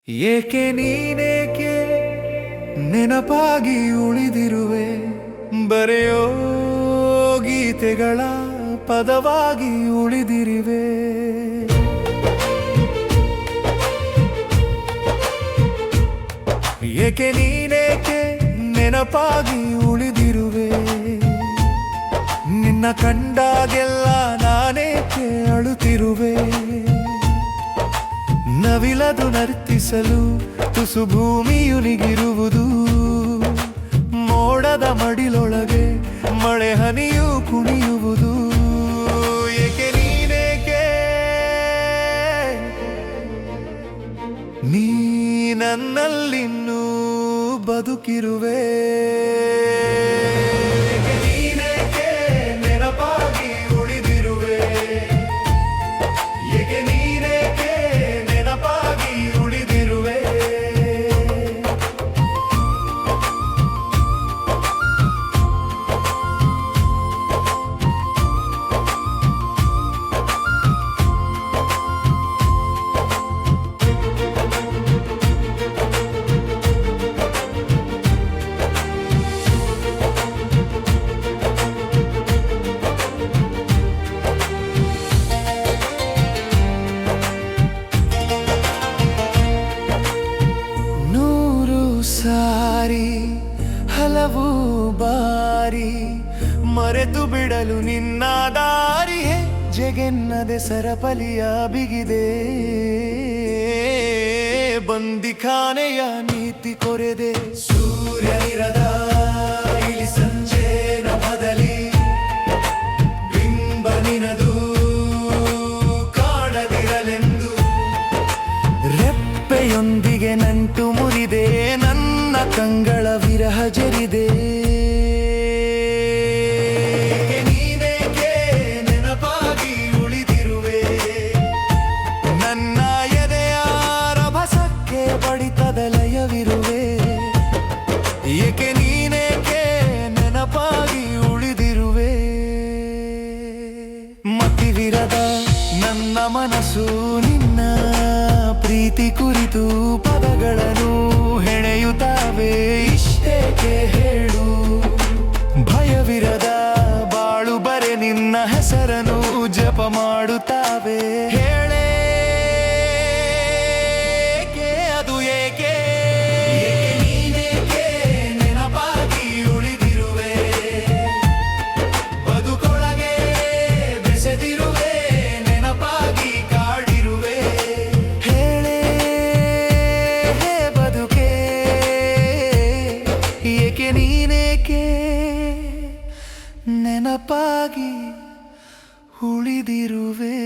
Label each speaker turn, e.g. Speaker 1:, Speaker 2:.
Speaker 1: ಏಕೆ ನೀನೇಕೆ ನೆನಪಾಗಿ ಉಳಿದಿರುವೆ, ಬರೆಯೋ ಗೀತೆಗಳ ಪದವಾಗಿ ಉಳಿದಿರುವೆ. ಏಕೆ ನೀನೇಕೆ ನೆನಪಾಗಿ ಉಳಿದಿರುವೆ, ನಿನ್ನ ಕಂಡಾಗೆಲ್ಲ ನಾನೇಕೆ ಅಳುತ್ತಿರುವೆ. ನವಿಲದು ನರ್ತಿಸಲು ತುಸು ಭೂಮಿಯು ನಿಗಿರುವುದು, ಮೋಡದ ಮಡಿಲೊಳಗೆ ಮಳೆ ಹನಿಯು ಕುಣಿಯುವುದು. ಏಕೆ ನೀನೇಕೆ ನೀ ನನ್ನಲ್ಲಿನ್ನೂ ಬದುಕಿರುವೆ. ನೀನೇಕೆ ನೆನಪಾಗಿ ಉಳಿದಿರುವೆ, ಏಕೆ ನೀನೇಕೆ ನೆನಪಾಗಿ ಉಳಿದಿರುವೆ. ಸಾರಿ ಹಲವು ಬಾರಿ ಮರೆತು ಬಿಡಲು ನಿನ್ನ ದಾರಿ, ಜಗೆನ್ನದೆ ಸರಪಲಿಯ ಬಿಗಿದೆ. ಬಂದಿಖಾನೆಯ ನೀತಿ ಕೊರೆದೆ ಸೂರ್ಯನಿರದ ಇಳಿ ಸಂಜೆ ನಭದಲ್ಲಿ ಬಿಂಬ ನಿನದು ಕಾಣದಿರಲೆಂದು ರೆಪ್ಪೆಯೊಂದಿಗೆ ನಂಟು ಮುರಿದೆ, ನನ್ನ ಕಂಗಳ ವಿರಹ ಜರಿದೆ. ನೀನೇಕೆ ನೆನಪಾಗಿ ಉಳಿದಿರುವೆ, ನನ್ನ ಎದೆಯ ರಭಸಕ್ಕೆ ಬಡಿತದ ಲಯವಿರುವೆ. ಏಕೆ ನೀನೇಕೆ ನೆನಪಾಗಿ ಉಳಿದಿರುವೆ. ಮತಿವಿರದ ನನ್ನ ಮನಸ್ಸು ನಿನ್ನ ಪ್ರೀತಿ ಕುರಿತು ಪದಗಳನ್ನು ಹೆಣೆಯುತ್ತಾವೆ. ಇಷ್ಟೇಕೆ ಹೇಳು, ಭಯವಿರದ ಬಾಳು ಬರೆ ನಿನ್ನ ಹೆಸರನ್ನು ಜಪ ಮಾಡುತ್ತಾವೆ. ಹೇಳೇ ಅದು ಏಕೆ ನೀನೇಕೆ ನೆನಪಾಗಿ ಉಳಿದಿರುವೆ, ಬದುಕೊಳಗೆ ಬೆಸೆದಿರುವೆ, ನೆನಪಾಗಿ ಕಾಡಿರುವೆ. ಹೇಳೇ ಬದುಕೆ ಏಕೆ ನೀನೇಕೆ ನೆನಪಾಗಿ ಉಳಿದಿರುವೆ.